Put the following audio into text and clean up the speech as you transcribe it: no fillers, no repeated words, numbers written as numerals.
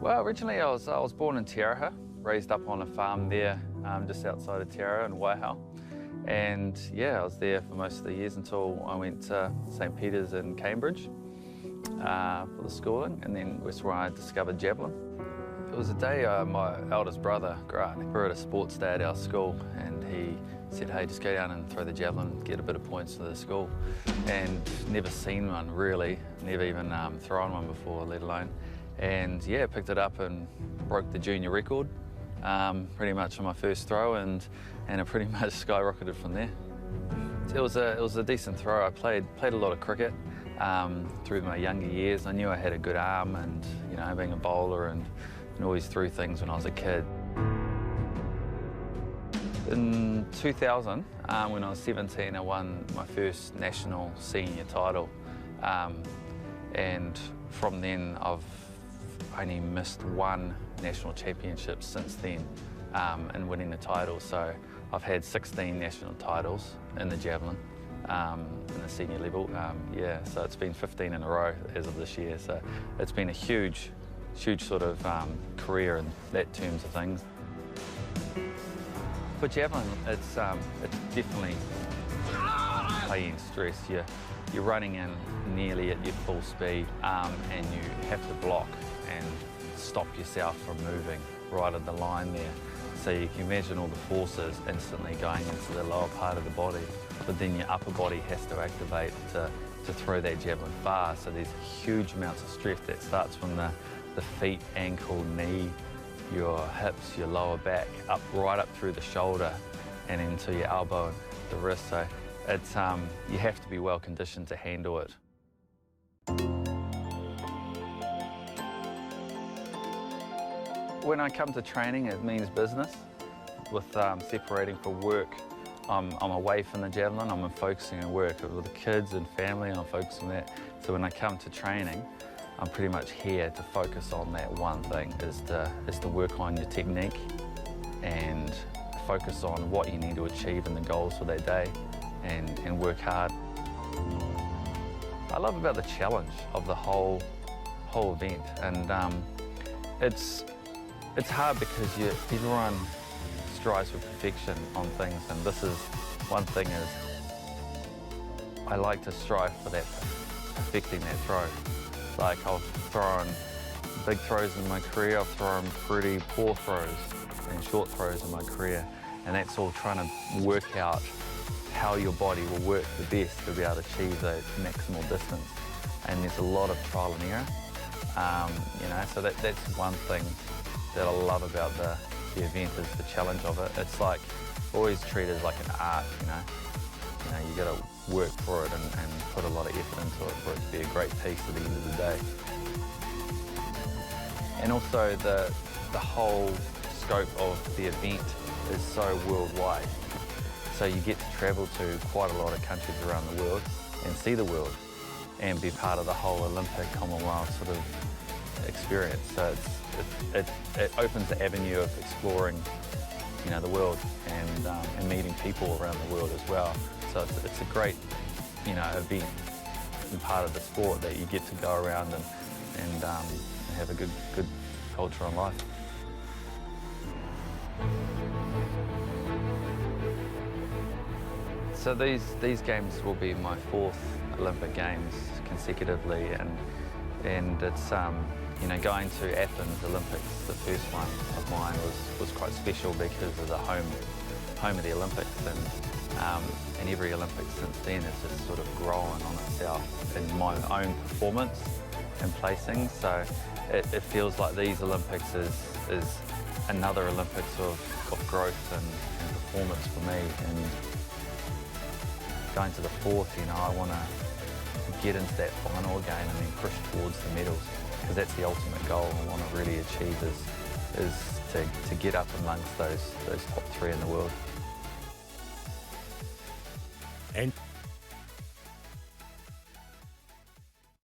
Well, originally I was born in Te Araha, raised up on a farm there just outside of Te Araha in Waihau. And yeah, I was there for most of the years until I went to St. Peter's in Cambridge for the schooling, and then that's where I discovered javelin. It was a day my eldest brother, Grant, we were at a sports day at our school, and he said, hey, just go down and throw the javelin and get a bit of points for the school. And never seen one really, never even thrown one before, let alone. And yeah, picked it up and broke the junior record pretty much on my first throw, and it pretty much skyrocketed from there. It was a decent throw. I played a lot of cricket through my younger years. I knew I had a good arm, and you know, being a bowler and always threw things when I was a kid. In 2000, when I was 17, I won my first national senior title, and from then I've only missed one national championship since then in winning the title. So I've had 16 national titles in the javelin in the senior level. Yeah, so it's been 15 in a row as of this year. So it's been a huge sort of career in that terms of things. For javelin, it's definitely high-end stress. You're running in nearly at your full speed, and you have to block and stop yourself from moving right at the line there. So you can imagine all the forces instantly going into the lower part of the body, but then your upper body has to activate to throw that javelin far. So there's huge amounts of stress that starts from the feet, ankle, knee, your hips, your lower back, right up through the shoulder and into your elbow and the wrist. So it's, you have to be well conditioned to handle it. When I come to training, it means business. With separating for work, I'm away from the javelin, I'm focusing on work. With the kids and family, I'm focusing on that. So when I come to training, I'm pretty much here to focus on that one thing, is to work on your technique and focus on what you need to achieve and the goals for that day, and work hard. I love about the challenge of the whole event, and it's hard because everyone strives for perfection on things, and this is one thing is I like to strive for that, perfecting that throw. Like I've thrown big throws in my career, I've thrown pretty poor throws and short throws in my career, and that's all trying to work out how your body will work the best to be able to achieve the maximal distance. And there's a lot of trial and error, you know, so that's one thing that I love about the event, is the challenge of it. It's like always treat it as like an art, you know. You got to work for it and put a lot of effort into it for it to be a great piece at the end of the day. And also the whole scope of the event is so worldwide. So you get to travel to quite a lot of countries around the world and see the world and be part of the whole Olympic, Commonwealth sort of experience. So it opens the avenue of exploring, you know, the world and meeting people around the world as well. So it's a great, you know, event and part of the sport that you get to go around and have a good culture on life. So these games will be my 4th Olympic Games consecutively, and it's you know, going to Athens Olympics, the first one of mine, was quite special because of the home of the Olympics, and every Olympics since then has just sort of grown on itself in my own performance and placing. So it feels like these Olympics is another Olympics of growth and performance for me. And going to the 4th, you know, I want to get into that final again and then push towards the medals, because that's the ultimate goal I want to really achieve, is to get up amongst those top 3 in the world. And